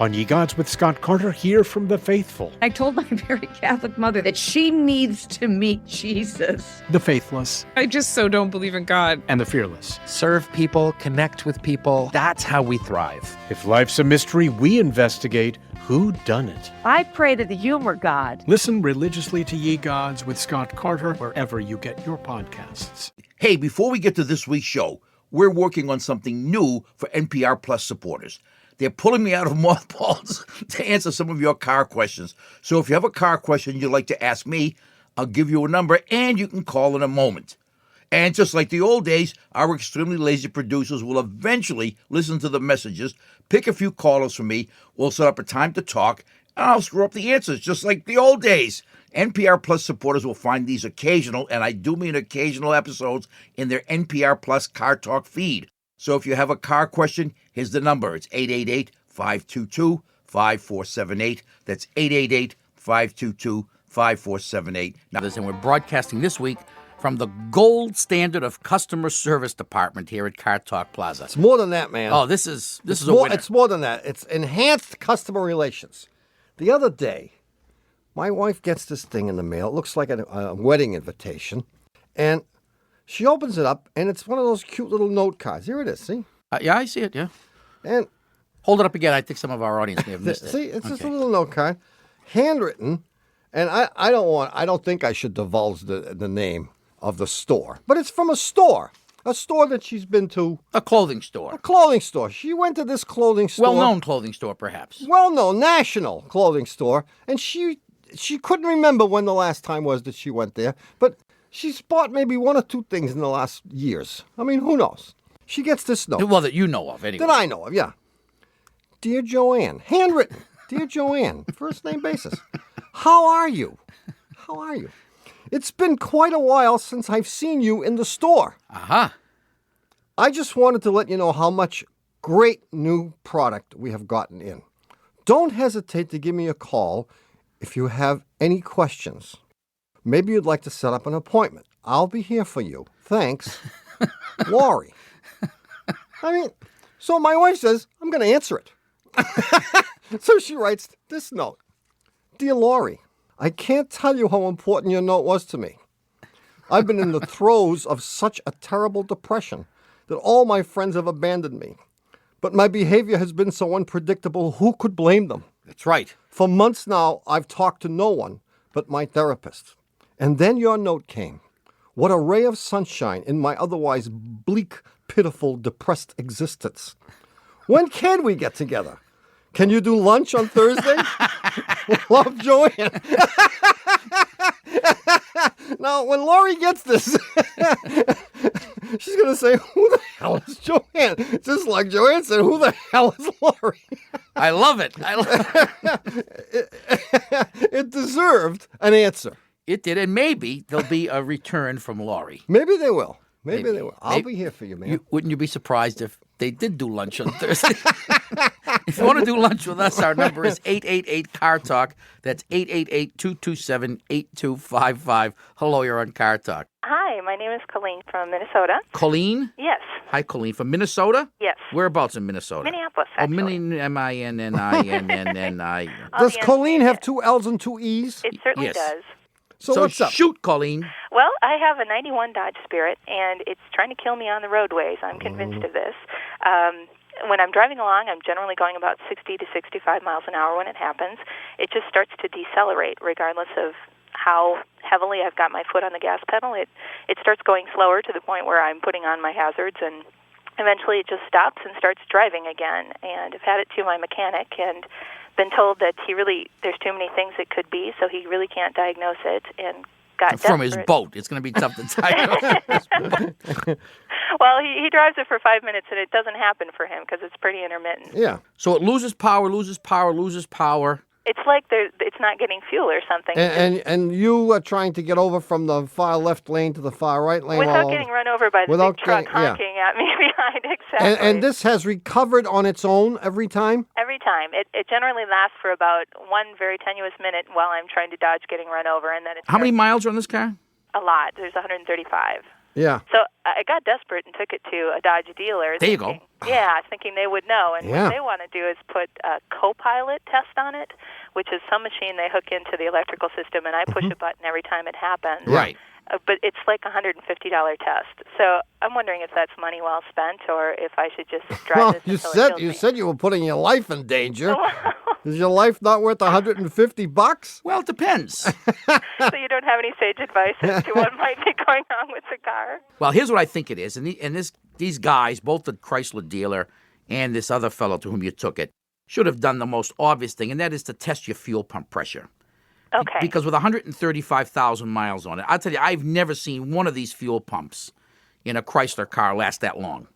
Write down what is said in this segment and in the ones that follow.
On Ye Gods with Scott Carter, hear from the faithful, I told my very Catholic mother that she needs to meet Jesus. the faithless, I just so don't believe in God. and the fearless. Serve people, connect with people. That's how we thrive. If life's a mystery, we investigate who done it. I pray to the humor god. Listen religiously to Ye Gods with Scott Carter wherever you get your podcasts. Hey, before we get to this week's show, we're working on something new for NPR Plus supporters. They're pulling me out of mothballs to answer some of your car questions. So if you have a car question you'd like to ask me, I'll give you a number and you can call in a moment. And just like the old days, our extremely lazy producers will eventually listen to the messages, pick a few callers for me, we'll set up a time to talk, and I'll screw up the answers just like the old days. NPR Plus supporters will find these occasional, and I do mean occasional episodes, in their NPR Plus Car Talk feed. So if you have a car question, here's the number. It's 888-522-5478. That's 888-522-5478. Now, and we're broadcasting this week from the gold standard of customer service department here at Car Talk Plaza. It's more than that, man. Oh, this is a winner. It's more than that. It's enhanced customer relations. The other day, my wife gets this thing in the mail. It looks like a wedding invitation. And she opens it up, and it's one of those cute little note cards. Here it is, see? Yeah, I see it, yeah. And hold it up again. I think some of our audience may have missed it. See, it's just a little note card, handwritten. And I don't think I should divulge the name of the store. But it's from a store that she's been to. A clothing store. A clothing store. She went to this clothing store. Well-known clothing store, perhaps. Well-known, national clothing store. And she couldn't remember when the last time was that she went there. But she's bought maybe one or two things in the last years. I mean, who knows? She gets this note. Well, that you know of, anyway. That I know of, yeah. Dear Joanne, handwritten. Dear Joanne, first name basis. How are you? How are you? It's been quite a while since I've seen you in the store. Aha. I just wanted to let you know how much great new product we have gotten in. Don't hesitate to give me a call if you have any questions. Maybe you'd like to set up an appointment. I'll be here for you. Thanks, Laurie. I mean, so my wife says, I'm going to answer it. So she writes this note. Dear Laurie, I can't tell you how important your note was to me. I've been in the throes of such a terrible depression that all my friends have abandoned me. But my behavior has been so unpredictable, who could blame them? That's right. For months now, I've talked to no one but my therapist. And then your note came. What a ray of sunshine in my otherwise bleak, pitiful, depressed existence. When can we get together? Can you do lunch on Thursday? Love, Joanne. Now, when Laurie gets this, she's going to say, who the hell is Joanne? Just like Joanne said, who the hell is Laurie? I love it. It deserved an answer. It did, and maybe there'll be a return from Laurie. Maybe they will. Maybe they will. I'll be here for you, man. Wouldn't you be surprised if they did do lunch on Thursday? If you want to do lunch with us, our number is 888-CAR-TALK. That's 888-227-8255. Hello, you're on Car Talk. Hi, my name is Colleen from Minnesota. Colleen? Yes. Hi, Colleen. From Minnesota? Yes. Whereabouts in Minnesota? Minneapolis, actually. M-I-N-N-I-N-N-N-I. Does Colleen have two L's and two E's? It certainly Yes. does. So what's up? Shoot, Colleen. Well, I have a 91 Dodge Spirit, and it's trying to kill me on the roadways. I'm convinced of this. When I'm driving along, I'm generally going about 60 to 65 miles an hour when it happens. It just starts to decelerate regardless of how heavily I've got my foot on the gas pedal. It starts going slower to the point where I'm putting on my hazards, and eventually it just stops and starts driving again. And I've had it to my mechanic and been told that there's too many things it could be, so he really can't diagnose it, and got from his desperate. boat. It's going to be tough to diagnose. Well, he drives it for 5 minutes, and it doesn't happen for him because it's pretty intermittent. Yeah. So it loses power. It's like it's not getting fuel or something. And you are trying to get over from the far left lane to the far right lane. Without getting run over by the big truck honking at me behind, exactly. And this has recovered on its own every time? Every time. It generally lasts for about one very tenuous minute while I'm trying to dodge getting run over. And then How many miles are on this car? A lot. There's 135. Yeah. So I got desperate and took it to a Dodge dealer. There you go. Yeah, thinking they would know. And Yeah. what they want to do is put a co-pilot test on it, which is some machine they hook into the electrical system, and I push a button every time it happens. Right. But it's like a $150 test. So I'm wondering if that's money well spent, or if I should just drive Well, this you until it said kills you me. said you were putting your life in danger. Is your life not worth $150? Well, it depends. So you don't have any sage advice as to what might be going wrong with the car? Well, here's what I think it is. And these guys, both the Chrysler dealer and this other fellow to whom you took it, should have done the most obvious thing, and that is to test your fuel pump pressure. Okay. Because with 135,000 miles on it, I'll tell you, I've never seen one of these fuel pumps in a Chrysler car last that long.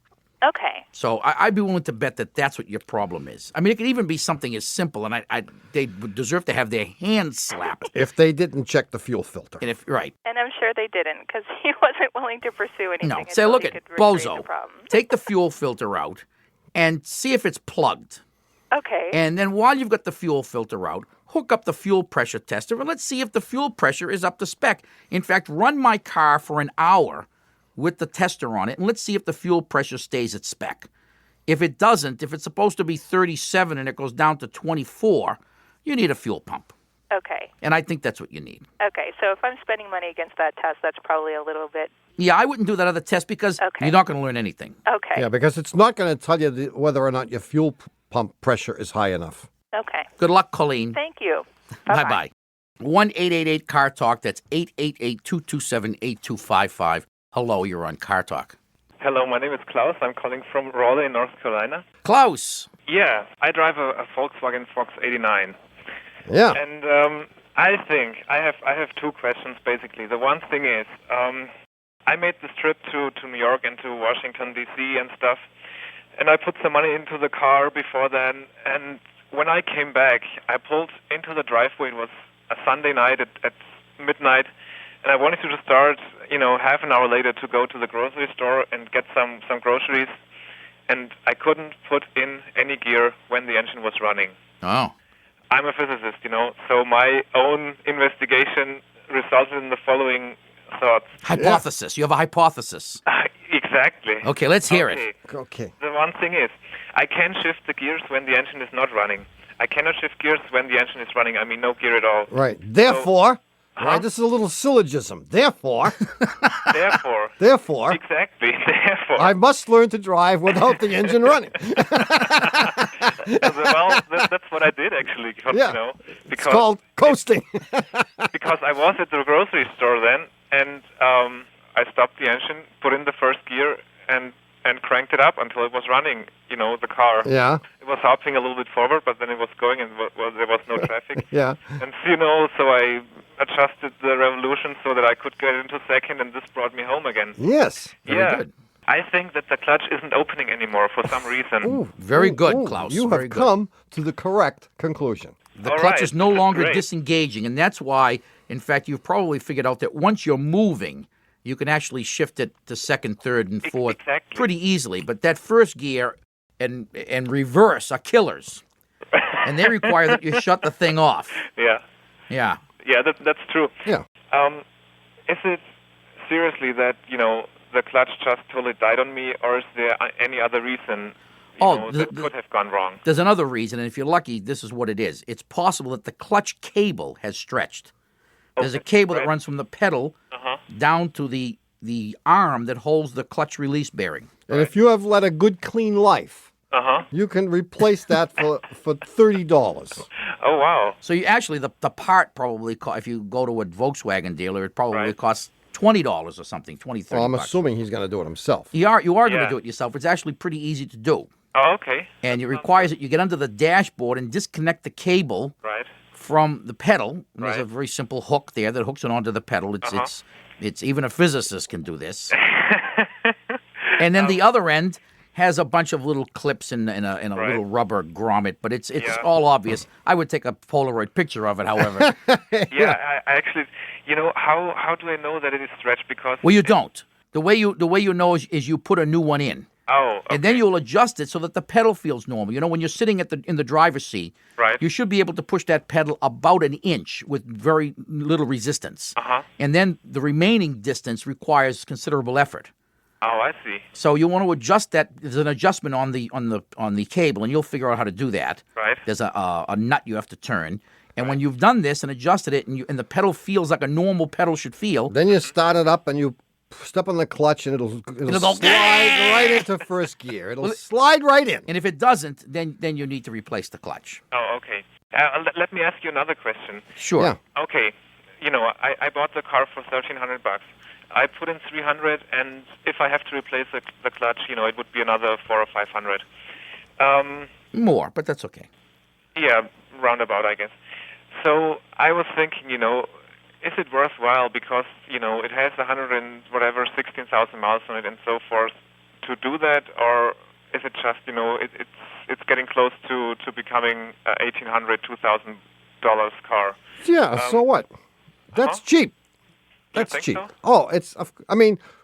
Okay. So I'd be willing to bet that that's what your problem is. I mean, it could even be something as simple, and they would deserve to have their hands slapped. If they didn't check the fuel filter. And right. And I'm sure they didn't, because he wasn't willing to pursue anything. No, until say, look he at could retrieve Bozo. the problem. Take the fuel filter out and see if it's plugged. Okay. And then while you've got the fuel filter out, hook up the fuel pressure tester, and let's see if the fuel pressure is up to spec. In fact, run my car for an hour with the tester on it, and let's see if the fuel pressure stays at spec. If it doesn't, if it's supposed to be 37 and it goes down to 24, you need a fuel pump. Okay. And I think that's what you need. Okay, so if I'm spending money against that test, that's probably a little bit... Yeah, I wouldn't do that other test because Okay. you're not going to learn anything. Okay. Yeah, because it's not going to tell you whether or not your fuel pump pressure is high enough. Okay. Good luck, Colleen. Thank you. Bye-bye. 1-888-CAR-TALK. That's 888-227-8255. Hello, you're on Car Talk. Hello, my name is Claus. I'm calling from Raleigh, North Carolina. Klaus. Yeah, I drive a Volkswagen Fox 89. Yeah. And I think I have two questions, basically. The one thing is, I made this trip to New York and to Washington, D.C. and stuff, and I put some money into the car before then, and when I came back, I pulled into the driveway. It was a Sunday night at midnight, and I wanted to start, half an hour later to go to the grocery store and get some groceries, and I couldn't put in any gear when the engine was running. Oh. I'm a physicist, so my own investigation resulted in the following thoughts. Hypothesis. You have a hypothesis. Exactly. Okay, let's hear it. Okay. The one thing is, I can shift the gears when the engine is not running. I cannot shift gears when the engine is running. I mean, no gear at all. Right. Therefore, right, this is a little syllogism. Therefore, Exactly. Therefore. I must learn to drive without the engine running. Well, that's what I did, actually. Because, Yeah. because It's called coasting. because I was at the grocery store then, and I stopped the engine, put in the first gear, and cranked it up until it was running, the car. Yeah. It was hopping a little bit forward, but then it was going, and there was no traffic. Yeah. And, so I adjusted the revolution so that I could get into second, and this brought me home again. Yes. Yeah. good. I think that the clutch isn't opening anymore for some reason. Ooh, Very good, ooh, Klaus. You Very have good. come to the correct conclusion. The All clutch right. is no longer Great. disengaging, and that's why, in fact, you've probably figured out that once you're moving, you can actually shift it to second, third, and fourth Exactly. pretty easily. But that first gear and reverse are killers, and they require that you shut the thing off. Yeah. Yeah. Yeah, that's true. Yeah. Is it seriously that, the clutch just totally died on me, or is there any other reason that could have gone wrong? There's another reason, and if you're lucky, this is what it is. It's possible that the clutch cable has stretched. There's a cable that runs from the pedal down to the arm that holds the clutch release bearing. And if you have led a good, clean life, you can replace that for $30. Oh, wow. So you actually, the part probably, if you go to a Volkswagen dealer, it probably costs $20 or something, $20, $30. Well, I'm assuming he's going to do it himself. You are going Yeah. to do it yourself. It's actually pretty easy to do. Oh, okay. And it requires that you get under the dashboard and disconnect the cable Right. from the pedal. And There's a Right. very simple hook there that hooks it onto the pedal. It's even a physicist can do this. And then the other end has a bunch of little clips in a little rubber grommet, but it's all obvious. I would take a Polaroid picture of it, however. Yeah, I actually, how do I know that it is stretched? Because Well, you don't. The way you know is you put a new one in. Oh, okay. And then you'll adjust it so that the pedal feels normal. You know, when you're sitting in the driver's seat, Right. you should be able to push that pedal about an inch with very little resistance. Uh-huh. And then the remaining distance requires considerable effort. Oh, I see. So you want to adjust that. There's an adjustment on the cable, and you'll figure out how to do that. Right. There's a nut you have to turn. And when you've done this and adjusted it, and the pedal feels like a normal pedal should feel, Then you start it up and you step on the clutch and it'll go, slide right into first gear. It'll slide right in. and if it doesn't, then you need to replace the clutch. Oh, okay. Let me ask you another question. Sure. Yeah. Okay, I bought the car for $1,300. I put in $300, and if I have to replace the clutch, it would be another $400 or $500. More, but that's okay. Yeah, roundabout, I guess. So I was thinking, is it worthwhile because it has 16,000 miles on it and so forth to do that, or is it just it's getting close to becoming $1,800, $2,000 car? Yeah, so what? That's cheap. That's think cheap. so? Oh,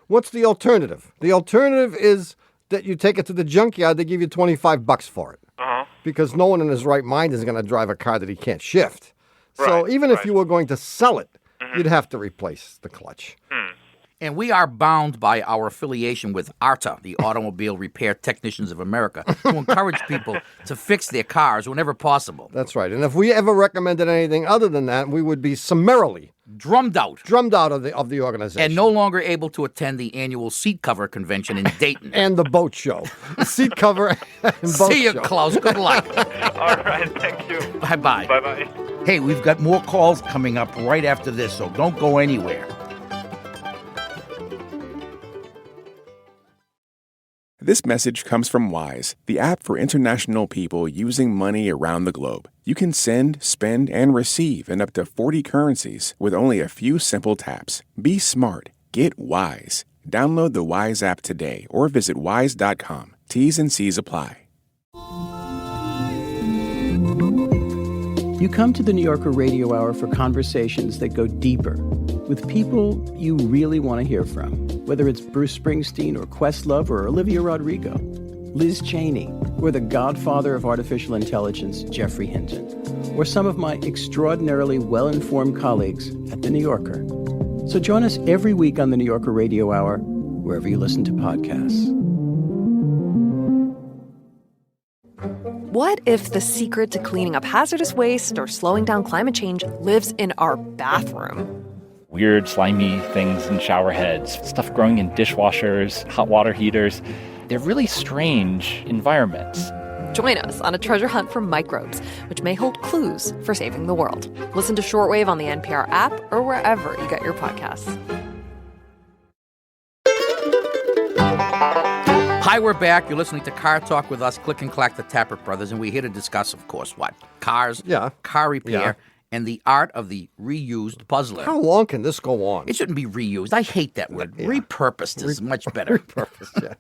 what's the alternative? The alternative is that you take it to the junkyard, they give you $25 for it. Uh-huh. Because no one in his right mind is going to drive a car that he can't shift. So Right, even if right. you were going to sell it, you'd have to replace the clutch. And we are bound by our affiliation with ARTA, the Automobile Repair Technicians of America, to encourage people to fix their cars whenever possible. That's right. And if we ever recommended anything other than that, we would be summarily Drummed out of the organization. and no longer able to attend the annual seat cover convention in Dayton. And the boat show. Seat cover and boat See you, show. Claus. Good luck. All right, thank you. Bye-bye. Bye-bye. Hey, we've got more calls coming up right after this, so don't go anywhere. This message comes from Wise, the app for international people using money around the globe. You can send, spend, and receive in up to 40 currencies with only a few simple taps. Be smart. Get Wise. Download the Wise app today or visit wise.com. T's and C's apply. You come to the New Yorker Radio Hour for conversations that go deeper with people you really want to hear from, whether it's Bruce Springsteen or Questlove or Olivia Rodrigo, Liz Cheney, or the godfather of artificial intelligence, Jeffrey Hinton, or some of my extraordinarily well-informed colleagues at The New Yorker. So join us every week on the New Yorker Radio Hour, wherever you listen to podcasts. What if the secret to cleaning up hazardous waste or slowing down climate change lives in our bathroom? Weird, slimy things in shower heads, stuff growing in dishwashers, hot water heaters. They're really strange environments. Join us on a treasure hunt for microbes, which may hold clues for saving the world. Listen to Shortwave on the NPR app or wherever you get your podcasts. Hi, we're back. You're listening to Car Talk with us, Click and Clack, the Tappert Brothers, and we're here to discuss, of course, what? Cars, car repair, and the art of the reused puzzler. How long can this go on? It shouldn't be reused. I hate that word. Repurposed is much better. Repurposed,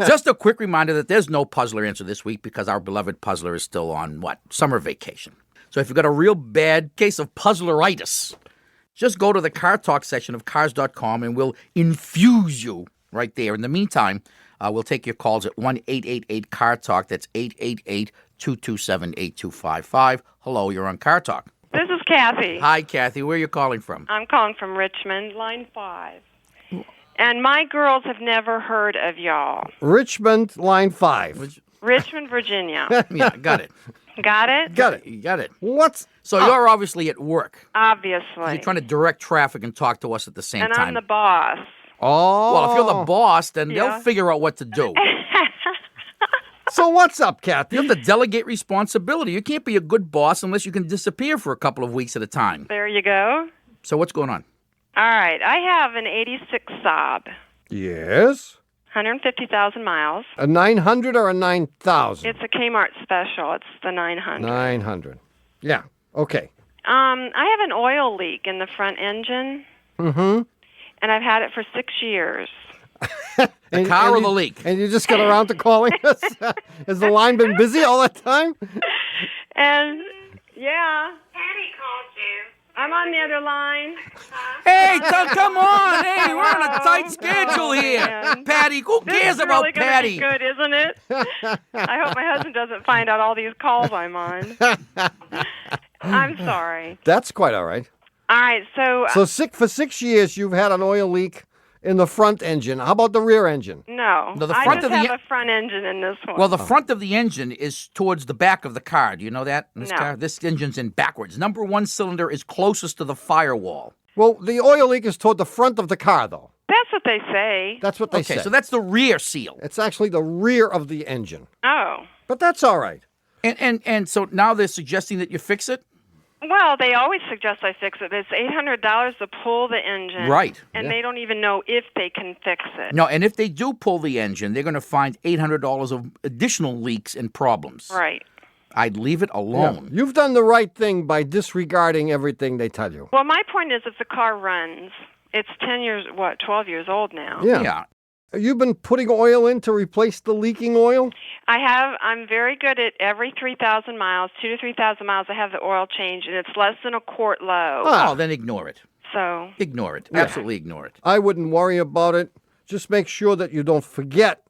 Just a quick reminder that there's no puzzler answer this week because our beloved puzzler is still on, summer vacation. So if you've got a real bad case of puzzleritis, just go to the Car Talk section of cars.com and we'll infuse you right there. In the meantime, we'll take your calls at 1-888-CAR-TALK. That's 888-227-8255. Hello, you're on Car Talk. This is Kathy. Hi, Kathy. Where are you calling from? I'm calling from Richmond, line 5. And my girls have never heard of y'all. Richmond, line 5. Richmond, Virginia. Yeah, got it. Got it? You got it. What's So you're obviously at work. Obviously. You're trying to direct traffic and talk to us at the same and time. I'm the boss. Oh. Well, if you're the boss, then Yeah. they'll figure out what to do. So what's up, Kathy? You have to delegate responsibility. You can't be a good boss unless you can disappear for a couple of weeks at a time. There you go. So what's going on? All right. I have an 86 Saab. Yes? 150,000 miles. A 900 or a 9,000? It's a Kmart special. It's the 900. 900. Yeah. Okay. I have an oil leak in the front engine. Mm-hmm. And I've had it for 6 years. The car or the leak? And you just got around to calling us? Has the line been busy all that time? And, yeah. Patty called you. I'm on the other line. Hey, come on. Hey, we're on a tight schedule here. man. Patty, who This cares is about really gonna Patty? be good, isn't it? I hope my husband doesn't find out all these calls I'm on. I'm sorry. That's quite all right. All right, so For 6 years, you've had an oil leak in the front engine. How about the rear engine? no, No, the I front just of the have a front engine in this one. Well, the front of the engine is towards the back of the car. Do you know that? In this No. car? This engine's in backwards. Number one cylinder is closest to the firewall. Well, the oil leak is toward the front of the car, though. That's what they say. That's what they Okay, say. so that's the rear seal. It's actually the rear of the engine. Oh. But that's all right. And so now they're suggesting that you fix it? Well, they always suggest I fix it. It's $800 to pull the engine. Right. And Yeah. they don't even know if they can fix it. No, and if they do pull the engine, they're going to find $800 of additional leaks and problems. Right. I'd leave it alone. You've done the right thing by disregarding everything they tell you. Well, my point is if the car runs, it's 12 years old now. Yeah. You've been putting oil in to replace the leaking oil? I have. I'm very good at every 3,000 miles, 2,000 to 3,000 miles, I have the oil change, and it's less than a quart low. Oh, then ignore it. So. Ignore it. Yeah. Absolutely ignore it. I wouldn't worry about it. Just make sure that you don't forget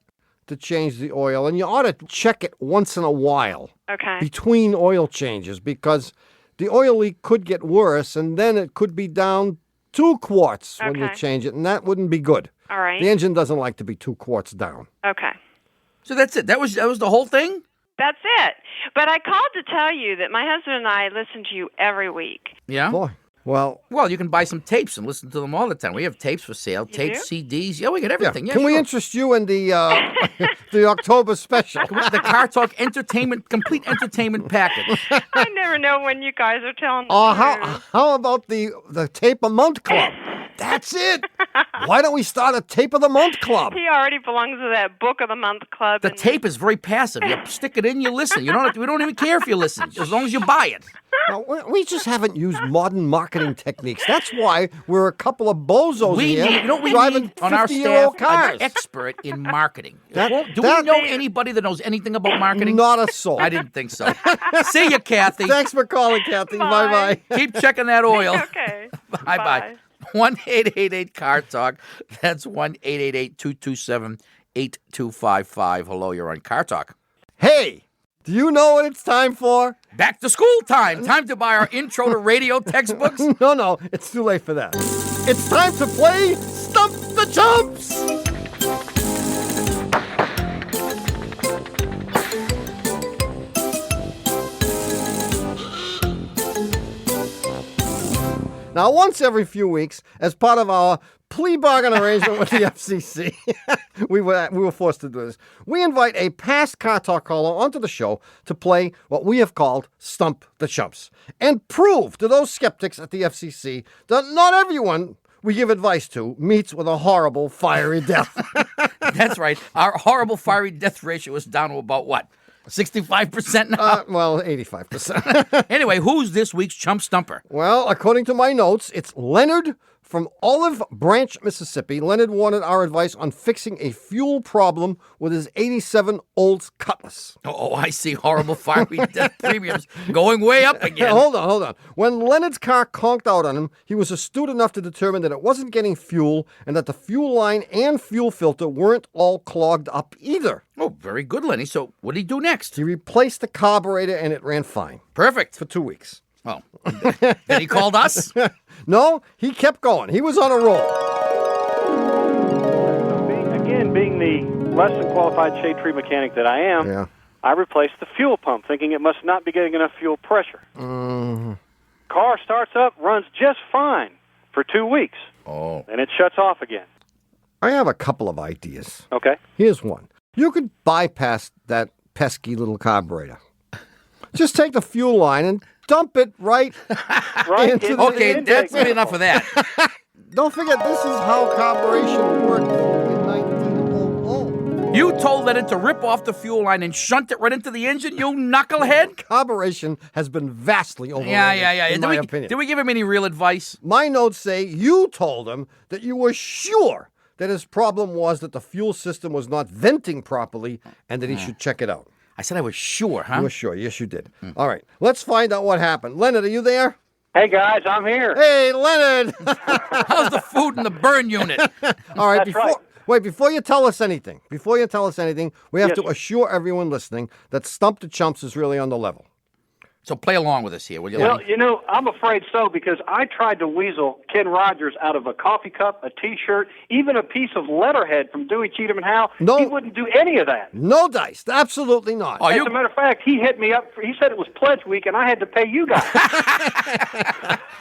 to change the oil. And you ought to check it once in a while. Okay. Between oil changes, because the oil leak could get worse, and then it could be down 2 quarts when you Okay. change it, and that wouldn't be good. All right. The engine doesn't like to be 2 quarts down. Okay. So that's it. That was the whole thing? That's it. But I called to tell you that my husband and I listen to you every week. Yeah? Boy. Well, you can buy some tapes and listen to them all the time. We have tapes for sale, tapes, CDs. Yeah, we get everything. Yeah, Can we sure. interest you in the the October special? The Car Talk complete entertainment package. I never know when you guys are telling the truth. How about the Tape a Month Club? That's it. Why don't we start a Tape of the Month Club? He already belongs to that Book of the Month Club. The tape is very passive. You stick it in, you listen. We don't even care if you listen, as long as you buy it. No, we just haven't used modern marketing techniques. That's why we're a couple of bozos here driving on our 50-year-old staff cars. an expert in marketing. That- Do that- we know anybody that knows anything about marketing? Not a soul. I didn't think so. See you, Kathy. Thanks for calling, Kathy. Bye-bye. Keep checking that oil. Okay. Bye-bye. 1-888-CAR-TALK. That's 1-888-227-8255. Hello, you're on Car Talk. Hey, do you know what it's time for? Back to school time. Time to buy our intro to radio textbooks. No, it's too late for that. It's time to play Stump the Chumps! Now, once every few weeks, as part of our plea bargain arrangement with the FCC, we were forced to do this. We invite a past Car Talk caller onto the show to play what we have called Stump the Chumps and prove to those skeptics at the FCC that not everyone we give advice to meets with a horrible, fiery death. That's right. Our horrible fiery death ratio is down to about what? 65% now? Well, 85%. Anyway, who's this week's Chump Stumper? Well, according to my notes, it's Leonard from Olive Branch, Mississippi. Leonard wanted our advice on fixing a fuel problem with his 87 Olds Cutlass. Oh, I see horrible fiery death premiums going way up again. Hold on. When Leonard's car conked out on him, he was astute enough to determine that it wasn't getting fuel and that the fuel line and fuel filter weren't all clogged up either. Oh, very good, Lenny. So what did he do next? He replaced the carburetor and it ran fine. Perfect. For 2 weeks. Oh, then he called us? No, he kept going. He was on a roll. Being the less than qualified shade tree mechanic that I am, I replaced the fuel pump, thinking it must not be getting enough fuel pressure. Car starts up, runs just fine for 2 weeks. Oh. And it shuts off again. I have a couple of ideas. Okay. Here's one. You could bypass that pesky little carburetor. Just take the fuel line and dump it right into the Okay, that's good enough of that. Don't forget, this is how carburation worked in 1900. You told Leonard to rip off the fuel line and shunt it right into the engine, you knucklehead? Carburation has been vastly overrated, Yeah. in my opinion. Did we give him any real advice? My notes say you told him that you were sure that his problem was that the fuel system was not venting properly and that he should check it out. I said I was sure, huh? You were sure. Yes, you did. All right. Let's find out what happened. Leonard, are you there? Hey, guys, I'm here. Hey, Leonard. How's the food in the burn unit? All right, That's right. before you tell us anything, we have to assure everyone listening that Stump the Chumps is really on the level. So play along with us here, will you? Well, Lenny? you know, I'm afraid so because I tried to weasel Ken Rogers out of a coffee cup, a T-shirt, even a piece of letterhead from Dewey, Cheatham, and Howe. No. He wouldn't do any of that. No dice. Absolutely not. Oh, As a matter of fact, he hit me up. He said it was Pledge Week, and I had to pay you guys.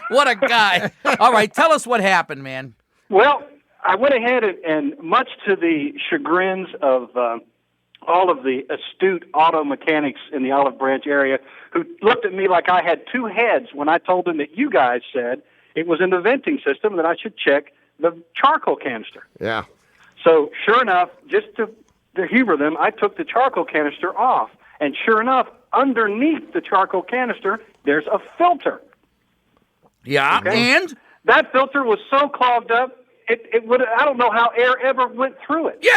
What a guy. All right, tell us what happened, man. Well, I went ahead and much to the chagrins of all of the astute auto mechanics in the Olive Branch area who looked at me like I had two heads when I told them that you guys said it was in the venting system that I should check the charcoal canister. Yeah. So sure enough, just to humor them, I took the charcoal canister off. And sure enough, underneath the charcoal canister, there's a filter. Yeah, Okay? and? That filter was so clogged up, it would. I don't know how air ever went through it. Yay!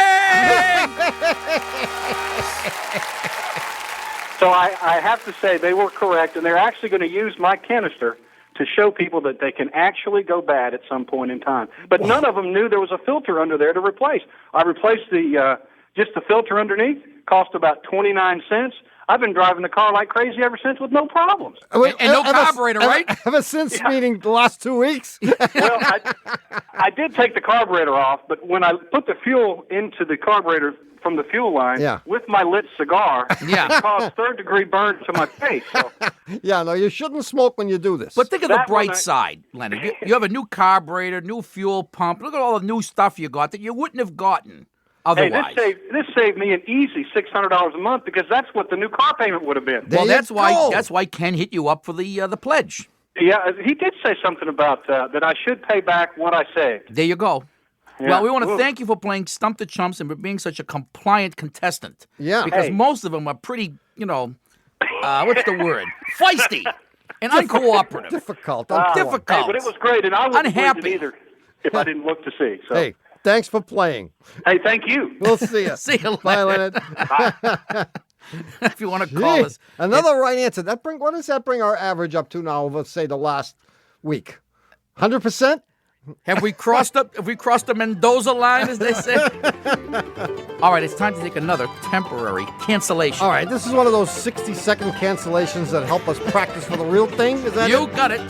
So I have to say they were correct, and they're actually going to use my canister to show people that they can actually go bad at some point in time. But none of them knew there was a filter under there to replace. I replaced just the filter underneath, cost about 29 cents. I've been driving the car like crazy ever since with no problems. And no carburetor, right? Ever since meaning the last 2 weeks? Well, I did take the carburetor off, but when I put the fuel into the carburetor from the fuel line with my lit cigar, it caused third-degree burn to my face. So. Yeah, no, you shouldn't smoke when you do this. But think of the bright side, Leonard. You have a new carburetor, new fuel pump. Look at all the new stuff you got that you wouldn't have gotten otherwise. Hey, this saved me an easy $600 a month because that's what the new car payment would have been. Well, that's why Ken hit you up for the pledge. Yeah, he did say something about that I should pay back what I saved. There you go. Yeah. Well, we want to thank you for playing Stump the Chumps and for being such a compliant contestant. Yeah. Because most of them are pretty, what's the word? Feisty and uncooperative. Difficult. Difficult. Hey, but it was great, and I wouldn't believe it Unhappy. either if I didn't look to see. So. Hey, thanks for playing. Hey, thank you. We'll see you. See you, Bye, Leonard. If you want to call us. Another right answer. What does that bring our average up to now, let's say, the last week? 100%? Have we crossed the Mendoza line, as they say? All right, it's time to take another temporary cancellation. All right, this is one of those 60-second cancellations that help us practice for the real thing. Is that You it? got it.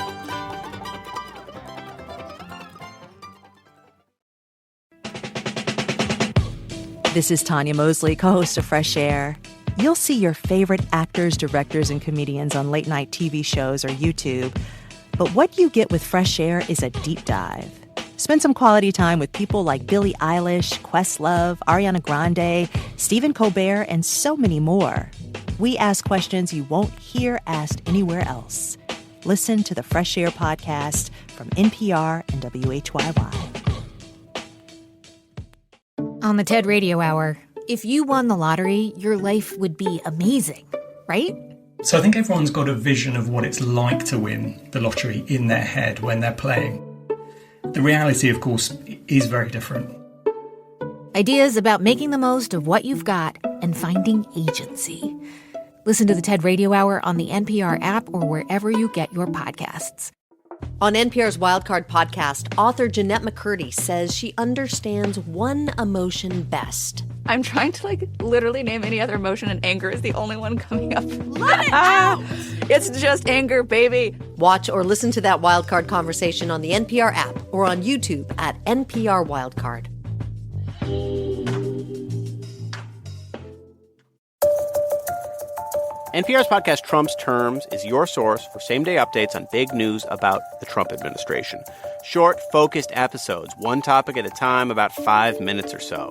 This is Tanya Mosley, co-host of Fresh Air. You'll see your favorite actors, directors, and comedians on late-night TV shows or YouTube. But what you get with Fresh Air is a deep dive. Spend some quality time with people like Billie Eilish, Questlove, Ariana Grande, Stephen Colbert, and so many more. We ask questions you won't hear asked anywhere else. Listen to the Fresh Air podcast from NPR and WHYY. On the TED Radio Hour, if you won the lottery, your life would be amazing, right? So I think everyone's got a vision of what it's like to win the lottery in their head when they're playing. The reality, of course, is very different. Ideas about making the most of what you've got and finding agency. Listen to the TED Radio Hour on the NPR app or wherever you get your podcasts. On NPR's Wildcard podcast, author Jeanette McCurdy says she understands one emotion best. I'm trying to literally name any other emotion, and anger is the only one coming up. Let it out! It's just anger, baby. Watch or listen to that Wildcard conversation on the NPR app or on YouTube at NPR Wildcard. NPR's podcast Trump's Terms is your source for same-day updates on big news about the Trump administration. Short, focused episodes, one topic at a time, about 5 minutes or so.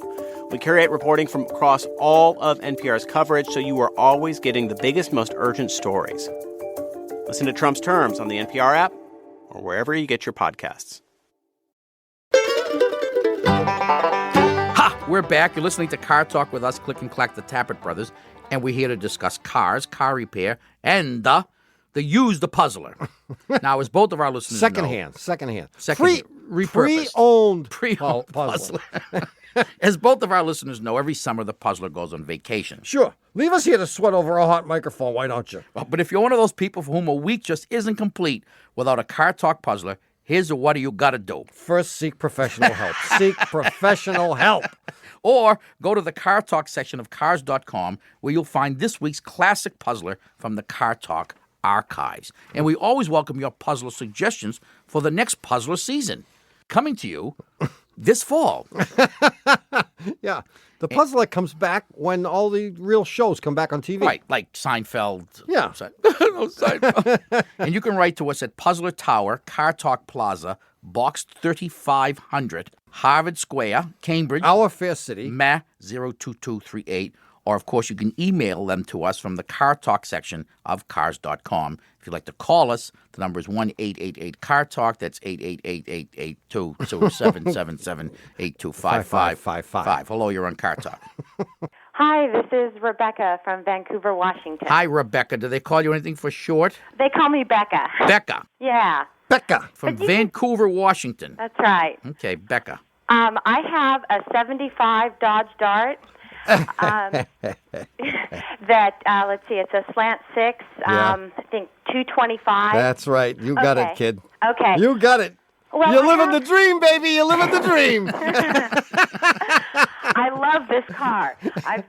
We curate reporting from across all of NPR's coverage so you are always getting the biggest, most urgent stories. Listen to Trump's Terms on the NPR app or wherever you get your podcasts. Ha! We're back. You're listening to Car Talk with us, Click and Clack, the Tappet brothers, and we're here to discuss cars, car repair, and the used puzzler. Now, as both of our listeners know... Secondhand. repurposed. Pre-owned Pre-owned puzzler. As both of our listeners know, every summer the puzzler goes on vacation. Sure. Leave us here to sweat over a hot microphone, why don't you? But if you're one of those people for whom a week just isn't complete without a Car Talk puzzler, here's what do you got to do. First, seek professional help. Seek professional help. Or go to the Car Talk section of cars.com where you'll find this week's classic puzzler from the Car Talk archives. And we always welcome your puzzler suggestions for the next puzzler season. Coming to you this fall. Yeah. The puzzler comes back when all the real shows come back on TV. Right, like Seinfeld. Yeah. No, Seinfeld. And you can write to us at Puzzler Tower, Car Talk Plaza, Box 3500, Harvard Square, Cambridge. Our fair city. Ma 02238. Or, of course, you can email them to us from the Car Talk section of cars.com. If you'd like to call us, the number is 1-888-CAR-TALK. That's 888-822-777-8255. Hello, you're on Car Talk. Hi, this is Rebecca from Vancouver, Washington. Hi, Rebecca. Do they call you anything for short? They call me Becca. Becca. Yeah. Becca. From Vancouver, Washington. That's right. Okay, Becca. I have a 75 Dodge Dart. That, let's see, it's a slant 6, I think 225. That's right. You got it, kid. Okay. You got it. Well, You're living the dream, baby. You're living the dream. I love this car. I've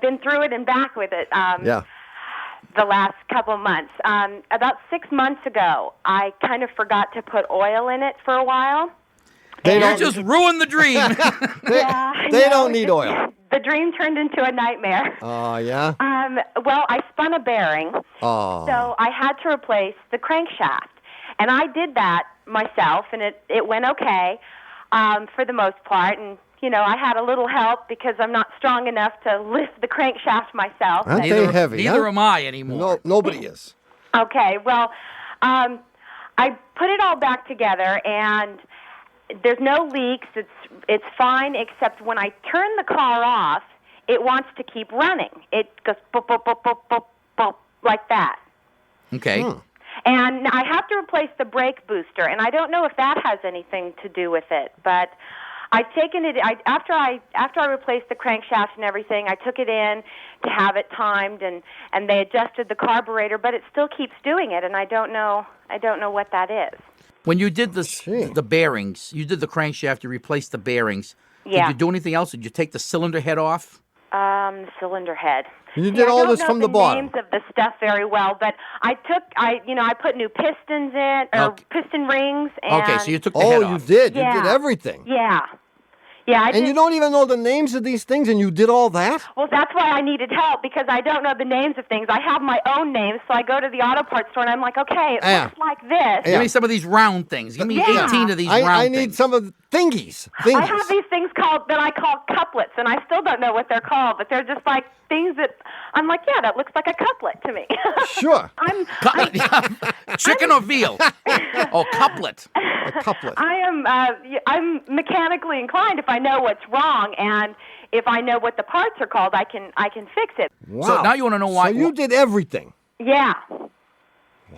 been through it and back with it. The last couple months. About 6 months ago, I kind of forgot to put oil in it for a while. You just ruined the dream. They don't need oil. The dream turned into a nightmare. Oh, yeah? Well, I spun a bearing, so I had to replace the crankshaft. And I did that myself, and it went okay for the most part. And, you know, I had a little help because I'm not strong enough to lift the crankshaft myself. Aren't they heavy? Neither am I anymore. No, nobody is. Okay, well, I put it all back together, and there's no leaks. It's fine, except when I turn the car off, it wants to keep running. It goes boop, boop, boop, boop, boop, boop, like that. Okay. And I have to replace the brake booster, and I don't know if that has anything to do with it, but I've taken it after I replaced the crankshaft and everything. I took it in to have it timed, and they adjusted the carburetor, but it still keeps doing it, and I don't know what that is. When you did the bearings, you did the crankshaft, you replaced the bearings. Yeah. Did you do anything else? Did you take the cylinder head off? The cylinder head. You did all this from the bottom. I don't know the names of the stuff very well, but I put new pistons in, or piston rings. And Okay, so you took the head off. Oh, you did. Yeah. You did everything. Yeah. Yeah, And you don't even know the names of these things, and you did all that? Well, that's why I needed help, because I don't know the names of things. I have my own names, so I go to the auto parts store, and I'm like, okay, it looks like this. Give me some of these round things. Give me 18 of these round things. I need some of the thingies. I have these things that I call couplets, and I still don't know what they're called, but they're just like things that I'm like, yeah, that looks like a couplet to me. Sure. Chicken or veal? Oh, couplet. A couplet. I'm mechanically inclined if I know what's wrong, and if I know what the parts are called, I can fix it. Wow. So now you want to know why. So you did everything. Yeah.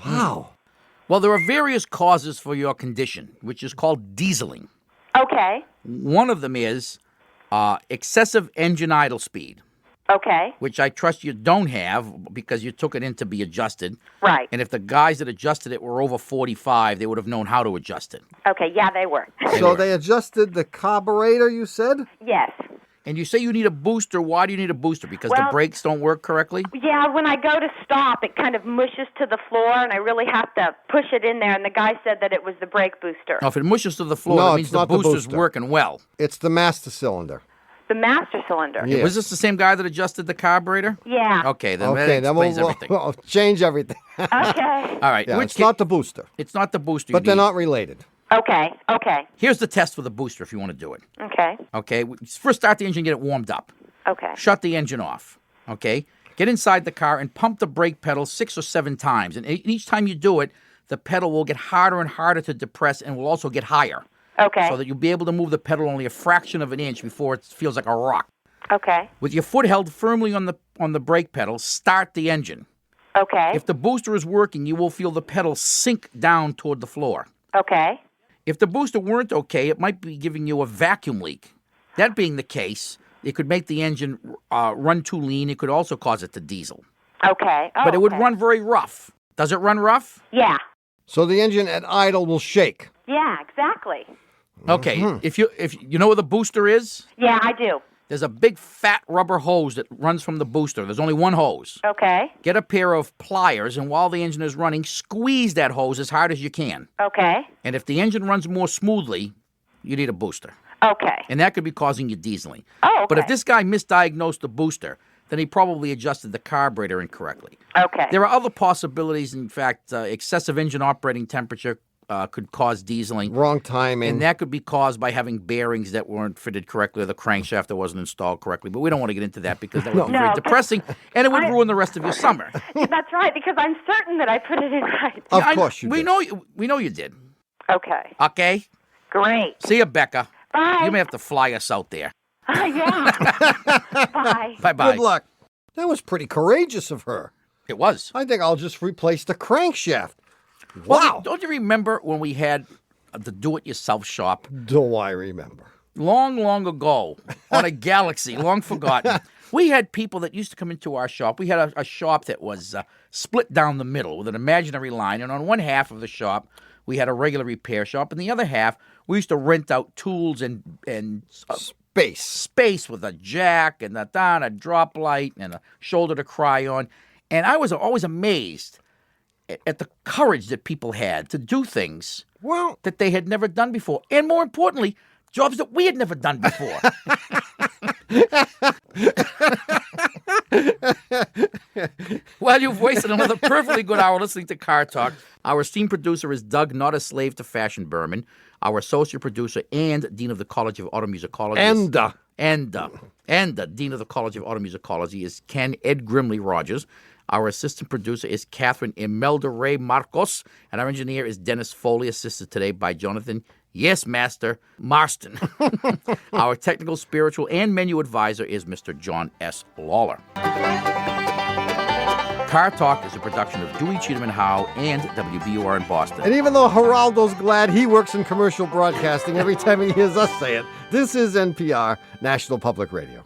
Wow. Well, there are various causes for your condition, which is called dieseling. Okay. One of them is excessive engine idle speed. Okay. Which I trust you don't have because you took it in to be adjusted. Right. And if the guys that adjusted it were over 45, they would have known how to adjust it. Okay, yeah, they were. They adjusted the carburetor, you said? Yes. And you say you need a booster. Why do you need a booster? Because the brakes don't work correctly? Yeah, when I go to stop, it kind of mushes to the floor, and I really have to push it in there, and the guy said that it was the brake booster. Now, if it mushes to the floor, that means the booster's working well. It's the master cylinder. The master cylinder. Yeah. Was this the same guy that adjusted the carburetor? Yeah. Okay, then that explains everything. We'll change everything. Okay. All right. Yeah, it's not the booster. It's not the booster. But they're not related. Okay. Here's the test for the booster if you want to do it. Okay. Okay. First, start the engine, get it warmed up. Okay. Shut the engine off. Okay. Get inside the car and pump the brake pedal 6 or 7 times. And each time you do it, the pedal will get harder and harder to depress and will also get higher. Okay. So that you'll be able to move the pedal only a fraction of an inch before it feels like a rock. Okay. With your foot held firmly on the brake pedal, start the engine. Okay. If the booster is working, you will feel the pedal sink down toward the floor. Okay. If the booster weren't okay, it might be giving you a vacuum leak. That being the case, it could make the engine run too lean. It could also cause it to diesel. Okay. Oh, but it would okay. run very rough. Does it run rough? Yeah. So the engine at idle will shake. Yeah, exactly. Okay. If you know where the booster is? Yeah, I do. There's a big fat rubber hose that runs from the booster. There's only one hose. Okay. Get a pair of pliers, and while the engine is running, squeeze that hose as hard as you can. Okay. And if the engine runs more smoothly, you need a booster. Okay. And that could be causing you dieseling. Oh, okay. But if this guy misdiagnosed the booster, then he probably adjusted the carburetor incorrectly. Okay. There are other possibilities. In fact, excessive engine operating temperature could cause dieseling. Wrong timing. And that could be caused by having bearings that weren't fitted correctly or the crankshaft that wasn't installed correctly. But we don't want to get into that because that would be very depressing, and it would ruin the rest of your summer. That's right, because I'm certain that I put it in right. Of course you we did. We know you did. Okay. Okay? Great. See you, Becca. Bye. You may have to fly us out there. Yeah. Bye. Bye-bye. Good luck. That was pretty courageous of her. It was. I think I'll just replace the crankshaft. Well, Wow. don't you remember when we had the do-it-yourself shop? Do I remember? Long, long ago, on a galaxy, long forgotten. We had people that used to come into our shop. We had a shop that was split down the middle with an imaginary line. And on one half of the shop, we had a regular repair shop. And the other half, we used to rent out tools and space with a jack and a drop light and a shoulder to cry on. And I was always amazed at the courage that people had to do things that they had never done before. And more importantly, jobs that we had never done before. Well, you've wasted another perfectly good hour listening to Car Talk. Our esteemed producer is Doug, not a slave to fashion, Berman. Our associate producer and Dean of the College of Automusicology Dean of the College of Automusicology is Ken Ed Grimley Rogers. Our assistant producer is Catherine Imelda Ray Marcos. And our engineer is Dennis Foley, assisted today by Jonathan, yes, Master, Marston. Our technical, spiritual, and menu advisor is Mr. John S. Lawler. Car Talk is a production of Dewey, Cheatham & Howe and WBUR in Boston. And even though Geraldo's glad he works in commercial broadcasting every time he hears us say it, this is NPR, National Public Radio.